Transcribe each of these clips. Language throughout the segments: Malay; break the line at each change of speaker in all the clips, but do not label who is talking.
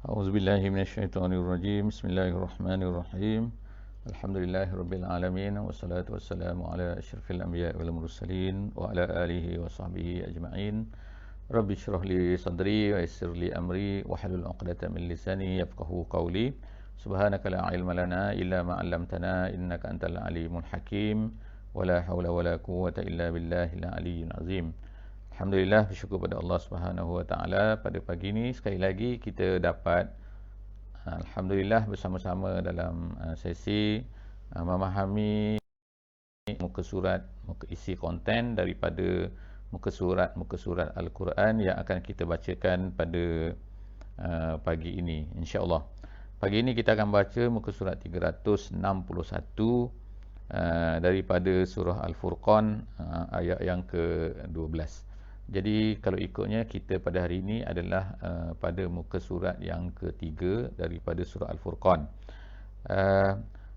A'udzubillahi minasyaitonirrajim. Bismillahirrahmanirrahim. Alhamdulillahirabbil alamin wassalatu wassalamu ala asyrafil anbiya'i wal mursalin wa ala alihi wa sahbihi ajma'in. Rabbi shrah li sadri wa yassir li amri wa hlul 'uqdatam min lisani yafqahu qawli. Subhanaka la ilma lana illa ma 'allamtana innaka antal alimul hakim. Wa la haula wa la quwwata illa billahil aliyyil azim. Alhamdulillah, bersyukur pada Allah Subhanahu Wa Taala. Pada pagi ini sekali lagi kita dapat alhamdulillah bersama-sama dalam sesi memahami muka surat, muka isi konten daripada muka surat Al-Quran yang akan kita bacakan pada pagi ini, insya-Allah. Pagi ini kita akan baca muka surat 361 daripada surah Al-Furqan, ayat yang ke-12. Jadi kalau ikutnya kita pada hari ini adalah pada muka surat yang ketiga daripada surah Al-Furqan.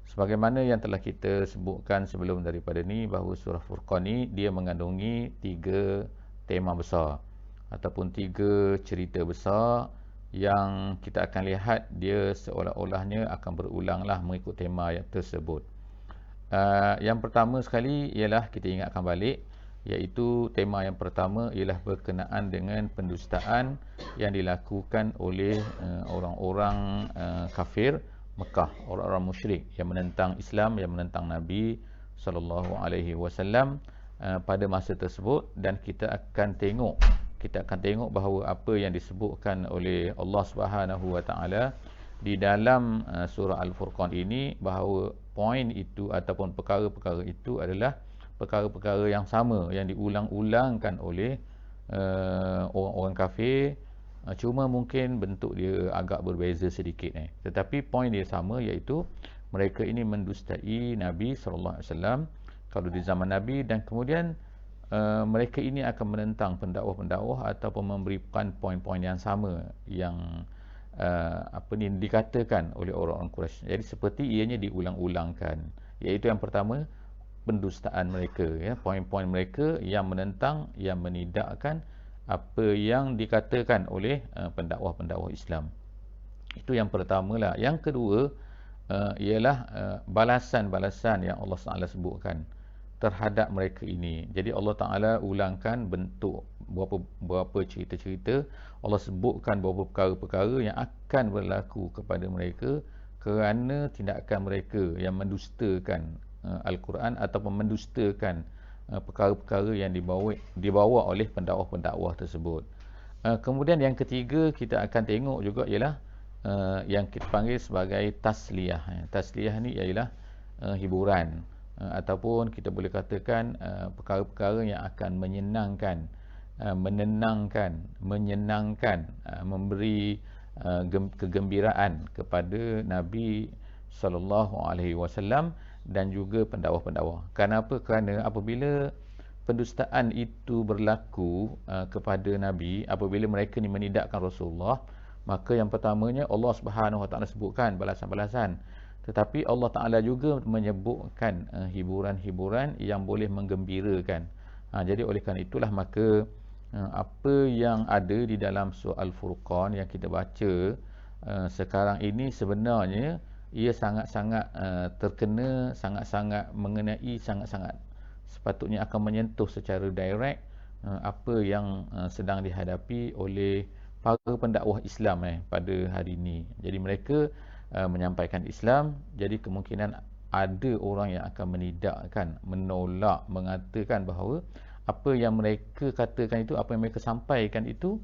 Sebagaimana yang telah kita sebutkan sebelum daripada ni, bahawa surah Furqan ni dia mengandungi 3 tema besar ataupun 3 cerita besar yang kita akan lihat dia seolah-olahnya akan berulanglah mengikut tema yang tersebut. Yang pertama sekali ialah kita ingatkan balik, iaitu tema yang pertama ialah berkenaan dengan pendustaan yang dilakukan oleh orang-orang kafir Mekah, orang-orang musyrik yang menentang Islam, yang menentang Nabi sallallahu alaihi wasallam pada masa tersebut. Dan kita akan tengok bahawa apa yang disebutkan oleh Allah Subhanahu Wa Taala di dalam surah Al-Furqan ini, bahawa poin itu ataupun perkara-perkara itu adalah perkara-perkara yang sama yang diulang-ulangkan oleh orang-orang kafir, cuma mungkin bentuk dia agak berbeza sedikit, tetapi poin dia sama, iaitu mereka ini mendustai Nabi sallallahu alaihi wasallam kalau di zaman Nabi, dan kemudian mereka ini akan menentang pendakwah-pendakwah ataupun memberikan poin-poin yang sama yang dikatakan oleh orang-orang Quraisy. Jadi seperti ianya diulang-ulangkan, iaitu yang pertama pendustaan mereka, poin-poin mereka yang menentang, yang menidakkan apa yang dikatakan oleh pendakwah-pendakwah Islam. Itu yang pertama lah. Yang kedua ialah balasan-balasan yang Allah Taala sebutkan terhadap mereka ini. Jadi Allah Taala ulangkan bentuk beberapa cerita-cerita. Allah sebutkan beberapa perkara-perkara yang akan berlaku kepada mereka kerana tindakan mereka yang mendustakan Al-Quran ataupun mendustakan perkara-perkara yang dibawa oleh pendakwah-pendakwah tersebut. Kemudian yang ketiga kita akan tengok juga ialah yang kita panggil sebagai tasliyah. Tasliyah ni ialah hiburan, ataupun kita boleh katakan perkara-perkara yang akan menyenangkan, menenangkan, menyenangkan, memberi kegembiraan kepada Nabi sallallahu alaihi wasallam dan juga pendakwah-pendakwah. Kenapa? Kerana apabila pendustaan itu berlaku kepada Nabi, apabila mereka ni menidakkan Rasulullah, maka yang pertamanya Allah Subhanahu Wa Taala sebutkan balasan-balasan, tetapi Allah Taala juga menyebutkan hiburan-hiburan yang boleh menggembirakan. Jadi oleh kerana itulah maka apa yang ada di dalam surah Al-Furqan yang kita baca sekarang ini sebenarnya ia sangat-sangat terkena, sangat-sangat mengenai, sangat-sangat sepatutnya akan menyentuh secara direct apa yang sedang dihadapi oleh para pendakwah Islam pada hari ini. Jadi mereka menyampaikan Islam, jadi kemungkinan ada orang yang akan menidakkan, menolak, mengatakan bahawa apa yang mereka katakan itu, apa yang mereka sampaikan itu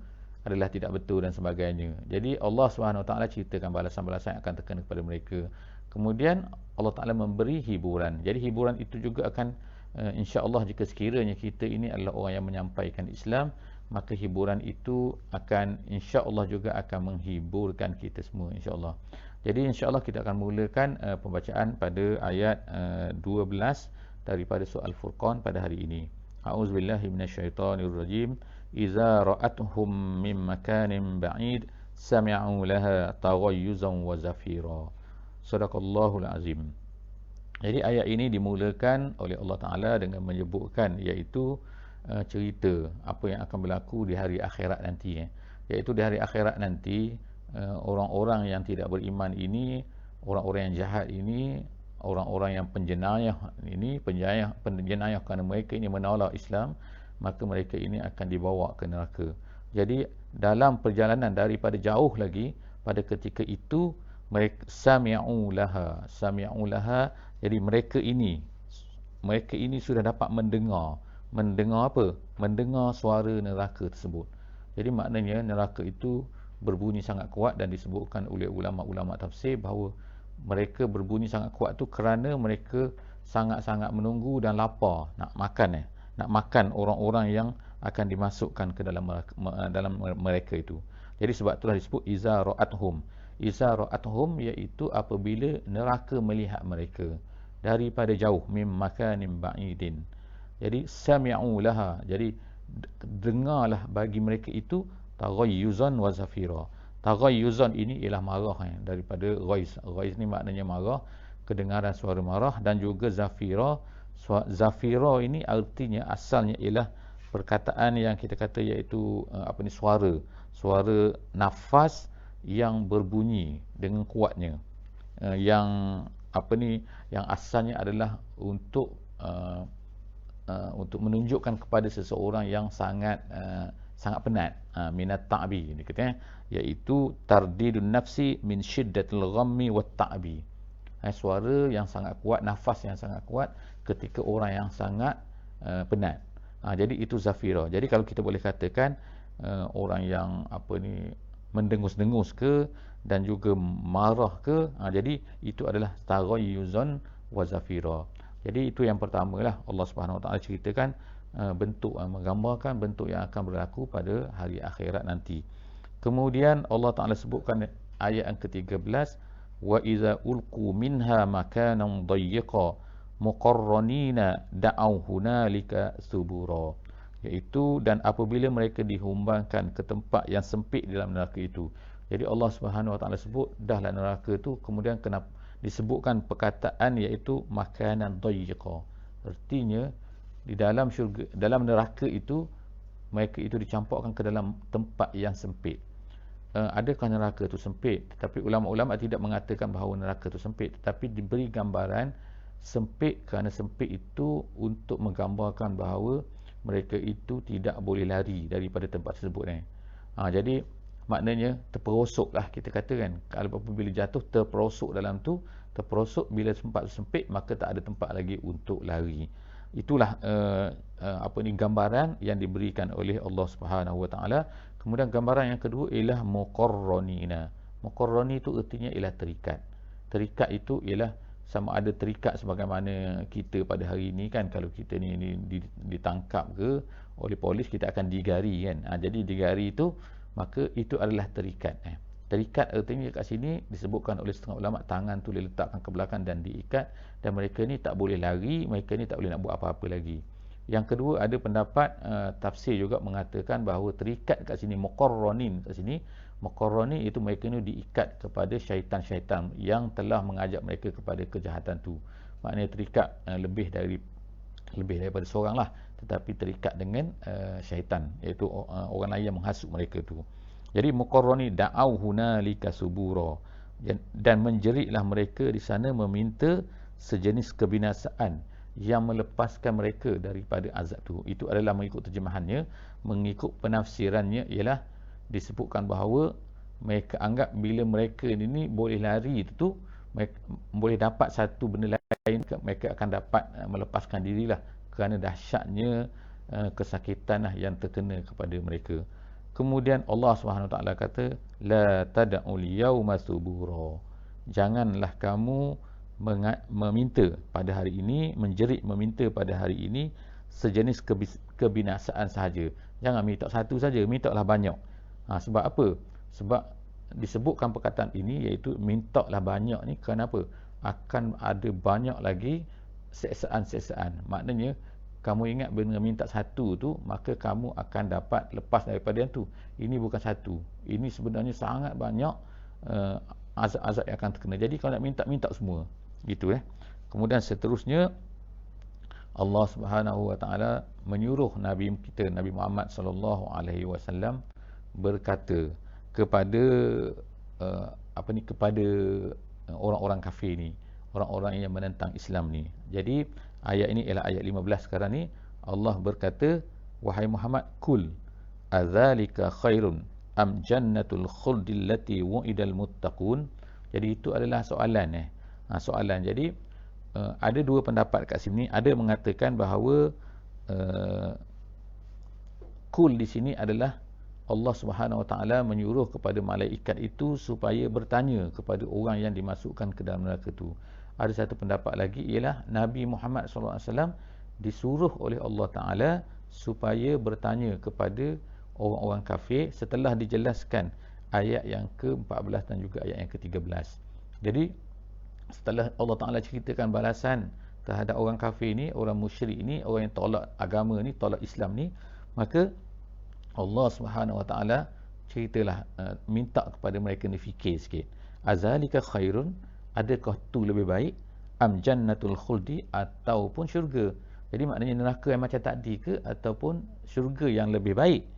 adalah tidak betul dan sebagainya. Jadi Allah SWT ceritakan balasan-balasan yang akan terkena kepada mereka. Kemudian Allah Ta'ala memberi hiburan. Jadi hiburan itu juga akan insya-Allah, jika sekiranya kita ini adalah orang yang menyampaikan Islam, maka hiburan itu akan insya-Allah juga akan menghiburkan kita semua, insya-Allah. Jadi insya-Allah kita akan mulakan pembacaan pada ayat 12 daripada surah Al-Furqan pada hari ini. A'udzubillahi minasyaitonirrajim. Iza ra'atuhum min makanin ba'id sami'u laha taghayyuzan wa zafira. Sadaqallahul azim. Jadi ayat ini dimulakan oleh Allah Ta'ala dengan menyebutkan, iaitu cerita apa yang akan berlaku di hari akhirat nanti. Iaitu di hari akhirat nanti orang-orang yang tidak beriman ini, orang-orang yang jahat ini, orang-orang yang penjenayah ini, penjenayah kerana mereka ini menolak Islam, maka mereka ini akan dibawa ke neraka. Jadi dalam perjalanan daripada jauh lagi, pada ketika itu mereka sami'u laha, jadi mereka ini sudah dapat mendengar apa? Mendengar suara neraka tersebut. Jadi maknanya neraka itu berbunyi sangat kuat, dan disebutkan oleh ulama-ulama tafsir bahawa mereka berbunyi sangat kuat tu kerana mereka sangat-sangat menunggu dan lapar nak makan nak makan orang-orang yang akan dimasukkan ke dalam mereka itu. Jadi sebab itulah disebut iza ra'athum, iaitu apabila neraka melihat mereka daripada jauh, mim makanin ba'idin. Jadi sami'u laha, jadi dengarlah bagi mereka itu taghayyuzan wa zafira. Taghayyuzan ini ialah marah daripada ghaiz. Ghaiz ni maknanya marah, kedengaran suara marah, dan juga zafira. Zafira ini artinya asalnya ialah perkataan yang kita kata iaitu suara nafas yang berbunyi dengan kuatnya, yang yang asalnya adalah untuk menunjukkan kepada seseorang yang sangat penat, minat ta'bi, iaitu tardidun nafsi min syiddatil ghammi wat ta'bi. Suara yang sangat kuat, nafas yang sangat kuat ketika orang yang sangat penat. Jadi itu zafira. Jadi kalau kita boleh katakan orang yang mendengus-dengus ke dan juga marah ke, jadi itu adalah taghayyuzan wa zafira. Jadi itu yang pertamalah, Allah Subhanahu Wa Taala ceritakan bentuk, menggambarkan bentuk yang akan berlaku pada hari akhirat nanti. Kemudian Allah Taala sebutkan ayat yang ke-13, wa iza ulqu minha makanan dayyiqa muqarranina da'au hunalika subura, iaitu dan apabila mereka dihumbankan ke tempat yang sempit dalam neraka itu. Jadi Allah Subhanahu Wa Taala sebut dahlah neraka itu, kemudian kenapa disebutkan perkataan iaitu makanan dayyiqa, artinya di dalam syurga, dalam neraka itu mereka itu dicampakkan ke dalam tempat yang sempit. Adakah neraka itu sempit? Tetapi ulama-ulama tidak mengatakan bahawa neraka itu sempit, tetapi diberi gambaran sempit kerana sempit itu untuk menggambarkan bahawa mereka itu tidak boleh lari daripada tempat tersebut. Jadi maknanya terperosoklah, kita katakan kalau apabila jatuh terperosok dalam tu, terperosok bila tempat sempit, maka tak ada tempat lagi untuk lari. Itulah gambaran yang diberikan oleh Allah Subhanahu Wa Taala. Kemudian gambaran yang kedua ialah muqarranina. Muqarrani itu artinya ialah terikat. Terikat itu ialah sama ada terikat sebagaimana kita pada hari ini kan, kalau kita ni ditangkap ke oleh polis, kita akan digari kan. Jadi digari itu, maka itu adalah terikat. Terikat artinya kat sini disebutkan oleh setengah ulama, tangan tu diletakkan ke belakang dan diikat, dan mereka ni tak boleh lari, mereka ni tak boleh nak buat apa-apa lagi. Yang kedua, ada pendapat tafsir juga mengatakan bahawa terikat kat sini, muqarranin kat sini, muqarrani itu mereka ni diikat kepada syaitan-syaitan yang telah mengajak mereka kepada kejahatan tu. Maknanya terikat lebih daripada seorang lah, tetapi terikat dengan syaitan, iaitu orang lain yang menghasut mereka tu. Jadi muqarrani da'au hunalika subura, dan menjeritlah mereka di sana meminta sejenis kebinasaan yang melepaskan mereka daripada azab tu. Itu adalah mengikut terjemahannya. Mengikut penafsirannya ialah disebutkan bahawa mereka anggap bila mereka ini boleh lari itu, mereka boleh dapat satu benda lain, mereka akan dapat melepaskan dirilah kerana dahsyatnya kesakitan yang terkena kepada mereka. Kemudian Allah Subhanahu Taala kata, la tad'ul yauma subura, janganlah kamu meminta pada hari ini, menjerit meminta pada hari ini sejenis kebinasaan sahaja. Jangan minta satu saja, mintalah banyak. Sebab apa? Sebab disebutkan perkataan ini, iaitu mintalah banyak ni kerana apa? Akan ada banyak lagi seksaan-seksaan. Maknanya kamu ingat bila minta satu tu, maka kamu akan dapat lepas daripada yang tu. Ini bukan satu, ini sebenarnya sangat banyak azab-azab yang akan terkena. Jadi kalau nak minta semua gitu. Kemudian seterusnya Allah Subhanahu Wa Taala menyuruh Nabi kita, Nabi Muhammad sallallahu alaihi wasallam, berkata kepada kepada orang-orang kafir ni, orang-orang yang menentang Islam ni. Jadi ayat ini ialah ayat 15 sekarang ni. Allah berkata, wahai Muhammad, kul adzalika khairun am jannatul khuldi allati wu'idal muttaqun. Jadi itu adalah soalan soalan. Jadi ada dua pendapat kat sini. Ada mengatakan bahawa kul di sini adalah Allah Subhanahu Wa Taala menyuruh kepada malaikat itu supaya bertanya kepada orang yang dimasukkan ke dalam neraka itu. Ada satu pendapat lagi ialah Nabi Muhammad SAW disuruh oleh Allah Taala supaya bertanya kepada orang-orang kafir setelah dijelaskan ayat yang ke-14 dan juga ayat yang ke-13. Jadi setelah Allah Taala ceritakan balasan terhadap orang kafir ni, orang musyrik ni, orang yang tolak agama ni, tolak Islam ni, maka Allah Subhanahu Wa Taala ceritalah, minta kepada mereka ni fikir sikit. Azalika khairun, adakah tu lebih baik, am jannatul khuldi, ataupun syurga. Jadi maknanya neraka yang macam tadi ke, ataupun syurga yang lebih baik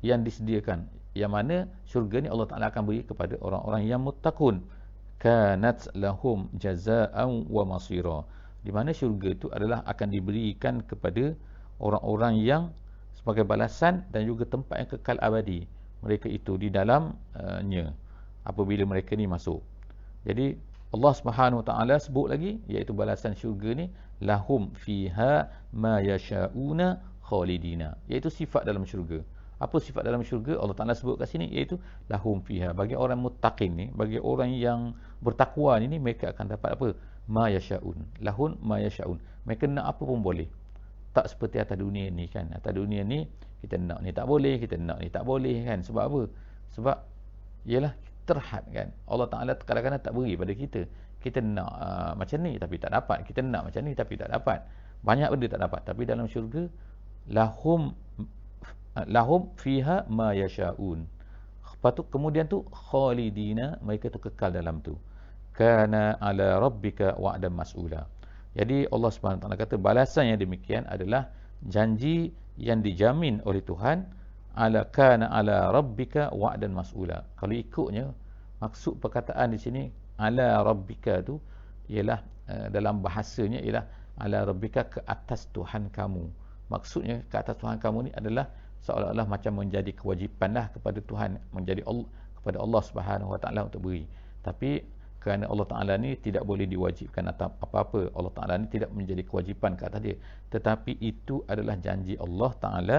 yang disediakan, yang mana syurga ni Allah Taala akan beri kepada orang-orang yang muttaqun. Kanat lahum jazaa'an wa masira. Di mana syurga itu adalah akan diberikan kepada orang-orang yang sebagai balasan dan juga tempat yang kekal abadi mereka itu di dalamnya apabila mereka ni masuk. Jadi Allah Subhanahu Wa Taala sebut lagi, iaitu balasan syurga ni, lahum fiha ma yasha'una khalidina, iaitu sifat dalam syurga. Apa sifat dalam syurga? Allah Taala sebut kat sini, iaitu lahum fiha, bagi orang muttaqin ni, bagi orang yang bertakwa ni, mereka akan dapat apa? Ma yasha'un, lahun ma yasha'un, mereka nak apa pun boleh. Tak seperti atas dunia ni kan. Atas dunia ni kita nak ni tak boleh, kita nak ni tak boleh kan. Sebab apa? Sebab ialah terhad kan. Allah Taala kadang-kadang tak beri pada kita. Kita nak macam ni tapi tak dapat. Kita nak macam ni tapi tak dapat. Banyak benda tak dapat. Tapi dalam syurga, lahum fiha ma yasha'un. Lepas tu kemudian tu khalidina, mereka tu kekal dalam tu. Kana ala rabbika wa'dan mas'ula. Jadi Allah Subhanahu Wa Taala kata balasan yang demikian adalah janji yang dijamin oleh Tuhan, kana ala rabbika wa'dan mas'ula. Kalau ikutnya, maksud perkataan di sini ala rabbika tu ialah dalam bahasanya ialah ala rabbika, ke atas Tuhan kamu. Maksudnya ke atas Tuhan kamu ni adalah seolah-olah macam menjadi kewajipanlah kepada Tuhan, menjadi Allah, kepada Allah Subhanahu Wa Taala untuk beri. Tapi kerana Allah Ta'ala ni tidak boleh diwajibkan atas apa-apa, Allah Ta'ala ni tidak menjadi kewajipan ke atas dia, tetapi itu adalah janji Allah Ta'ala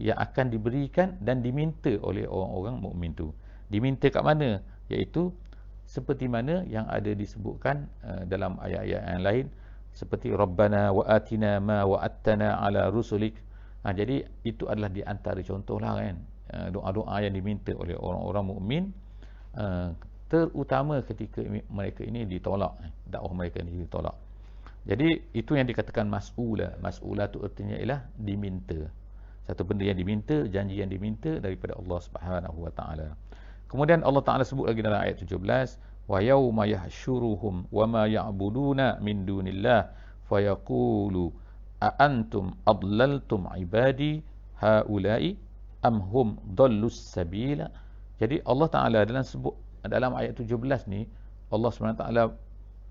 yang akan diberikan dan diminta oleh orang-orang mukmin tu. Diminta kat mana? Iaitu seperti mana yang ada disebutkan dalam ayat-ayat yang lain, seperti Rabbana wa atina ma wa'attana ala rusulik. Jadi itu adalah di antara contohlah kan, doa-doa yang diminta oleh orang-orang mukmin, terutama ketika mereka ini ditolak, dakwah mereka ini ditolak. Jadi itu yang dikatakan mas'ula. Mas'ula tu artinya ialah diminta. Satu benda yang diminta, janji yang diminta daripada Allah Subhanahu Wa Taala. Kemudian Allah Taala sebut lagi dalam ayat 17, wa yauma yahsyuruhum wa ma ya'buduna min dunillah fayaqulu a antum adlaltum ibadi haula'i am hum dallus sabila. Jadi Allah Taala dalam ayat 17 ni, Allah SWT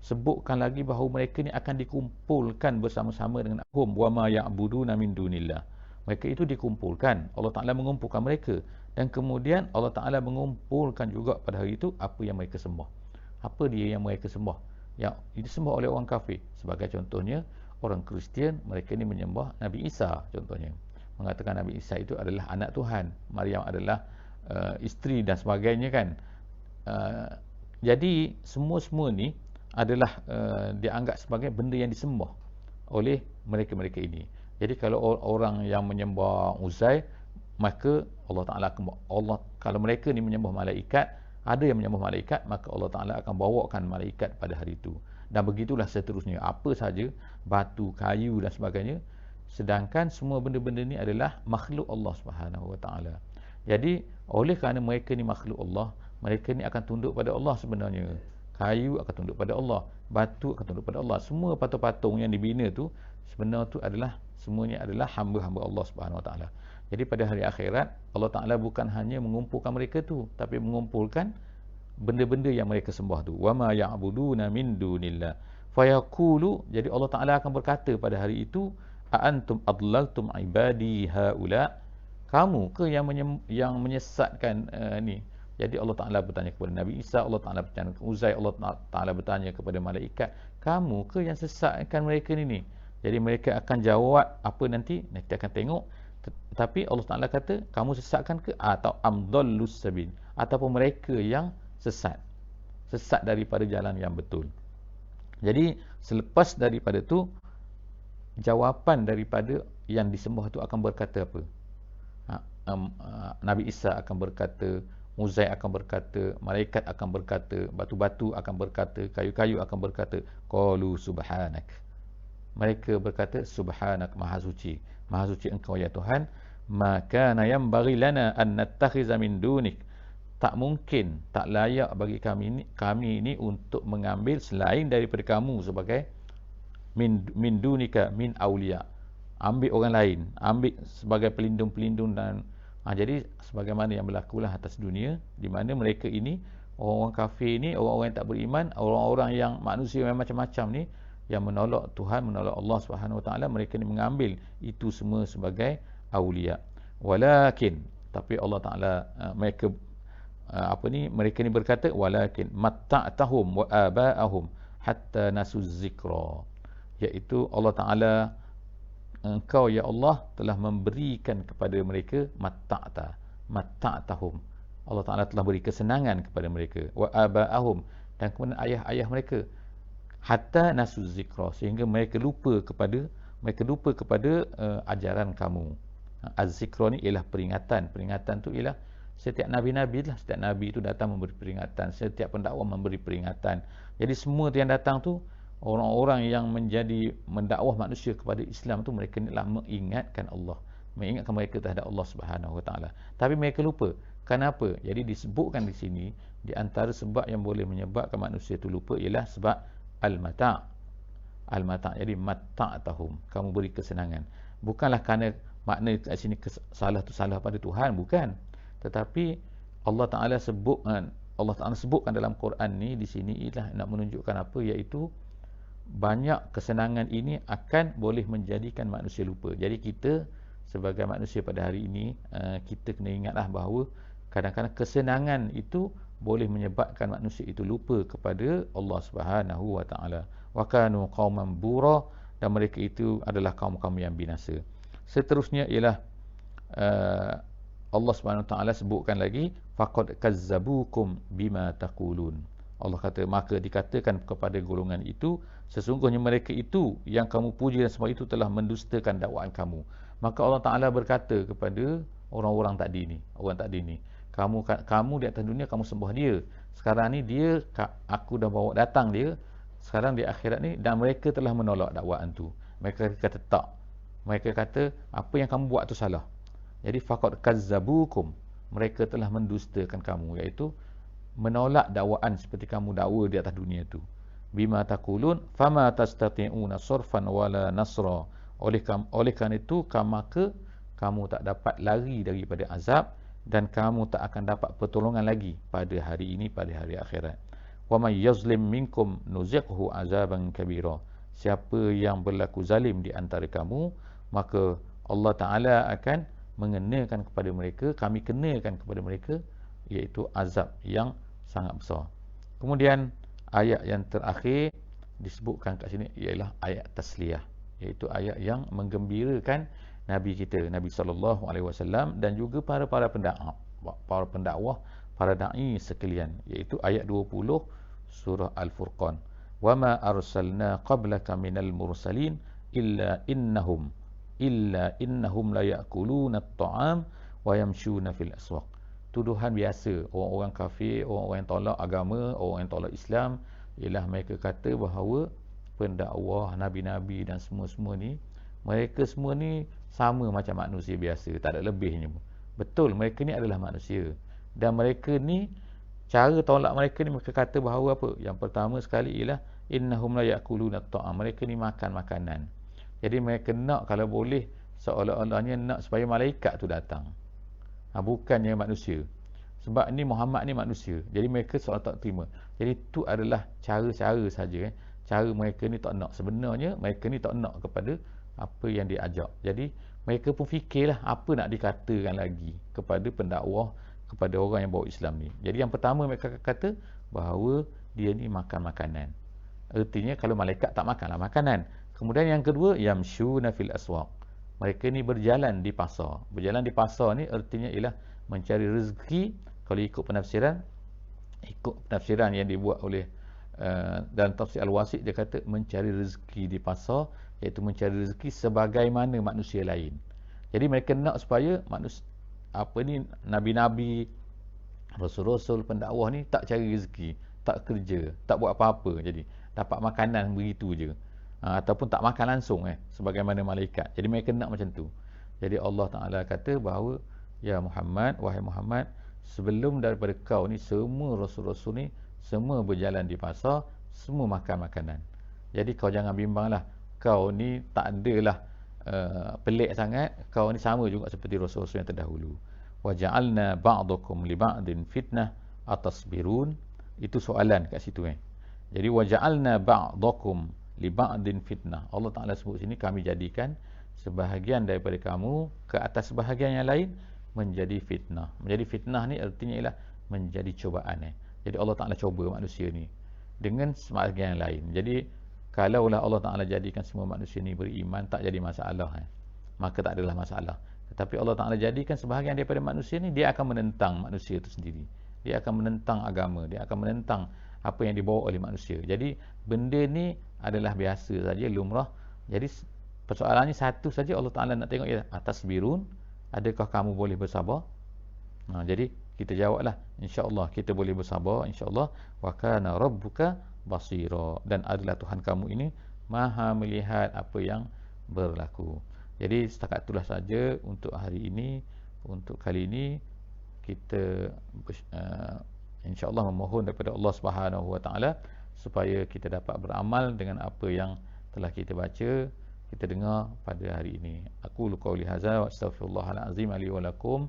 sebutkan lagi bahawa mereka ni akan dikumpulkan bersama-sama dengan hum wa ma ya'buduna min dunillah. Mereka itu dikumpulkan, Allah Ta'ala mengumpulkan mereka, dan kemudian Allah Ta'ala mengumpulkan juga pada hari itu apa yang mereka sembah. Apa dia yang mereka sembah? Yang disembah oleh orang kafir. Sebagai contohnya, orang Kristian, mereka ni menyembah Nabi Isa contohnya. Mengatakan Nabi Isa itu adalah anak Tuhan, Maryam adalah isteri dan sebagainya kan. Jadi semua ni adalah dianggap sebagai benda yang disembah oleh mereka-mereka ini. Jadi kalau orang yang menyembah Uzair, maka Allah Ta'ala kalau mereka ni menyembah malaikat, ada yang menyembah malaikat, maka Allah Ta'ala akan bawakan malaikat pada hari itu. Dan begitulah seterusnya, apa saja, batu, kayu dan sebagainya. Sedangkan semua benda-benda ni adalah makhluk Allah Subhanahu Wa Ta'ala. Jadi oleh kerana mereka ni makhluk Allah, mereka ni akan tunduk pada Allah sebenarnya. Kayu akan tunduk pada Allah, batu akan tunduk pada Allah. Semua patung-patung yang dibina tu sebenarnya tu adalah semuanya adalah hamba-hamba Allah Subhanahu Wa Taala. Jadi pada hari akhirat, Allah Taala bukan hanya mengumpulkan mereka tu, tapi mengumpulkan benda-benda yang mereka sembah tu. Wa ma ya'buduna min dunillah. Fayaqulu, jadi Allah Taala akan berkata pada hari itu, a antum adlaltum ibadi haula, kamu ke yang menyesatkan ni. Jadi Allah Taala bertanya kepada Nabi Isa, Allah Taala bertanya kepada Uzair, Allah Taala bertanya kepada malaikat, kamu ke yang sesatkan mereka ni? Jadi mereka akan jawab apa nanti kita akan tengok. Tapi Allah Taala kata, kamu sesatkan ke atau amdallus sabil, ataupun mereka yang sesat daripada jalan yang betul. Jadi selepas daripada tu, jawapan daripada yang disembah tu akan berkata apa? Nabi Isa akan berkata, Uzair akan berkata, malaikat akan berkata, batu-batu akan berkata, kayu-kayu akan berkata, qalu subhanak. Mereka berkata, subhanak, maha suci engkau ya Tuhan, maka yanbaghi lana an nattakhiza min dunik, tak mungkin, tak layak bagi kami ini untuk mengambil selain daripada kamu sebagai min dunika min aulia, ambil orang lain, ambil sebagai pelindung-pelindung dan jadi sebagaimana yang berlakulah atas dunia, di mana mereka ini, orang-orang kafir ni, orang-orang yang tak beriman, orang-orang yang manusia yang macam-macam ni, yang menolak Tuhan, menolak Allah Subhanahu Wa Taala, mereka ni mengambil itu semua sebagai aulia. Walakin, tapi Allah Taala mereka ni berkata, walakin matta'tahum wa aba'ahum hatta nasuz zikra, iaitu Allah Taala, engkau ya Allah telah memberikan kepada mereka matta'tahum, Allah Taala telah beri kesenangan kepada mereka, wa aba'ahum, dan kemudian ayah-ayah mereka, hatta nasuz zikra, sehingga mereka lupa kepada ajaran kamu. Az-zikra ni ialah peringatan tu ialah setiap nabi-nabi lah, setiap nabi itu datang memberi peringatan, setiap pendakwah memberi peringatan. Jadi semua yang datang tu, orang-orang yang mendakwah manusia kepada Islam tu, mereka ni lah mengingatkan Allah, mengingatkan mereka terhadap Allah Subhanahu Wa Taala. Tapi mereka lupa. Kenapa? Jadi disebutkan di sini, di antara sebab yang boleh menyebabkan manusia itu lupa ialah sebab al-mata'. Jadi matta'tahum, kamu beri kesenangan. Bukanlah kerana makna kat sini salah tu salah pada Tuhan, bukan. Tetapi Allah Taala sebutkan dalam Quran ni di sini ialah nak menunjukkan apa, iaitu banyak kesenangan ini akan boleh menjadikan manusia lupa. Jadi kita sebagai manusia pada hari ini, kita kena ingatlah bahawa kadang-kadang kesenangan itu boleh menyebabkan manusia itu lupa kepada Allah Subhanahu Wa Taala. Wa kanu qauman bura, dan mereka itu adalah kaum-kaum yang binasa. Seterusnya ialah Allah Subhanahu Wa Taala sebutkan lagi, faqad kazzabukum bima taqulun. Allah kata, maka dikatakan kepada golongan itu, sesungguhnya mereka itu yang kamu puji dan sembah itu telah mendustakan dakwaan kamu. Maka Allah Taala berkata kepada orang tadi ni, kamu di atas dunia kamu sembah dia, sekarang ni dia, aku dah bawa datang dia sekarang di akhirat ni, dan mereka telah menolak dakwaan tu. Mereka kata tak, mereka kata apa yang kamu buat tu salah. Jadi faqad kazzabukum, mereka telah mendustakan kamu, iaitu menolak dakwaan seperti kamu dakwa di atas dunia tu. Bima taqulun fama tastati'una sarfan wala nasra, oleh kerana itu maka kamu tak dapat lari daripada azab, dan kamu tak akan dapat pertolongan lagi pada hari ini, pada hari akhirat. Wa may yazlim minkum nuziqhu azaban kabira, siapa yang berlaku zalim di antara kamu, maka Allah Taala akan mengenakan kepada mereka, kami kenakan kepada mereka, iaitu azab yang sangat besar. Kemudian ayat yang terakhir disebutkan kat sini ialah ayat tasliyah, iaitu ayat yang menggembirakan Nabi kita, Nabi SAW, dan juga para pendakwah, para da'i sekalian, iaitu ayat 20 surah Al-Furqan. Wa ma arsalna qablaka minal mursalin illa innahum la ya'kuluna at-ta'am wa yamshuna fil aswaq. Tuduhan biasa orang-orang kafir, orang-orang yang tolak agama, orang yang tolak Islam, ialah mereka kata bahawa pendakwah, nabi-nabi dan semua-semua ni, mereka semua ni sama macam manusia biasa, tak ada lebihnya. Betul, mereka ni adalah manusia, dan mereka ni, cara tolak mereka ni, mereka kata bahawa apa? Yang pertama sekali ialah innahum la ya'kuluna at-ta'am, mereka ni makan makanan. Jadi mereka nak, kalau boleh, seolah-olahnya nak supaya malaikat tu datang, bukannya manusia. Sebab ni Muhammad ni manusia. Jadi mereka seolah tak terima. Jadi itu adalah cara-cara saja. Cara mereka ni tak nak. Sebenarnya mereka ni tak nak kepada apa yang diajak. Jadi mereka pun fikirlah apa nak dikatakan lagi kepada pendakwah, kepada orang yang bawa Islam ni. Jadi yang pertama mereka kata bahawa dia ni makan makanan. Artinya kalau malaikat tak makanlah makanan. Kemudian yang kedua, yamshuna fil aswaq. Mereka ni berjalan di pasar. Berjalan di pasar ni artinya ialah mencari rezeki. Kalau ikut penafsiran yang dibuat oleh dalam tafsir Al-Wasit, dia kata mencari rezeki di pasar, iaitu mencari rezeki sebagaimana manusia lain. Jadi mereka nak supaya nabi-nabi, rasul-rasul, pendakwah ni tak cari rezeki, tak kerja, tak buat apa-apa, jadi dapat makanan begitu je, ataupun tak makan langsung sebagaimana malaikat. Jadi mereka nak macam tu. Jadi Allah Ta'ala kata bahawa ya Muhammad, wahai Muhammad, sebelum daripada kau ni semua rasul-rasul ni semua berjalan di pasar, semua makan makanan. Jadi kau jangan bimbanglah, kau ni tak adalah pelik sangat, kau ni sama juga seperti rasul-rasul yang terdahulu. Wa ja'alna ba'dakum li ba'din fitnah atasbirun. Itu soalan kat situ Jadi wa ja'alna ba'dakum li ba'din fitnah. Allah Taala sebut sini, kami jadikan sebahagian daripada kamu ke atas sebahagian yang lain menjadi fitnah. Menjadi fitnah ni artinya ialah menjadi cubaan Jadi Allah Taala cuba manusia ni dengan sebahagian yang lain. Jadi kalaulah Allah Ta'ala jadikan semua manusia ni beriman, tak jadi masalah maka tak adalah masalah. Tetapi Allah Ta'ala jadikan sebahagian daripada manusia ni, dia akan menentang manusia itu sendiri. Dia akan menentang agama, dia akan menentang apa yang dibawa oleh manusia. Jadi benda ni adalah biasa saja, lumrah. Jadi persoalannya satu saja, Allah Ta'ala nak tengok ialah atas birun, adakah kamu boleh bersabar? Jadi kita jawablah, insya-Allah kita boleh bersabar, insya-Allah. Wa kana rabbuka basira, dan adalah Tuhan kamu ini maha melihat apa yang berlaku. Jadi setakat itulah saja untuk hari ini. Untuk kali ini kita insya-Allah memohon daripada Allah Subhanahu Wa Taala supaya kita dapat beramal dengan apa yang telah kita baca, kita dengar pada hari ini. Aku qauli hadza wa astaghfirullahal azim li wa lakum.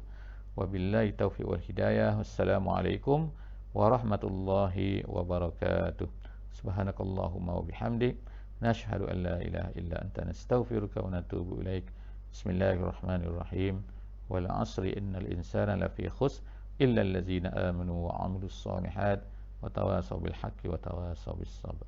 Wabillahi taufiq wal hidayah. Wassalamualaikum warahmatullahi wabarakatuh. Subhanakallahumma wa bihamdik, nashhadu an la ilaha illa anta, nastaghfiruka wa natubu ilaik. Bismillahirrahmanirrahim. Wal 'asri innal insana lafi khusr illa allazina amanu wa 'amilus solihat wa tawasaw bil haqqi wa tawasaw bis sabr.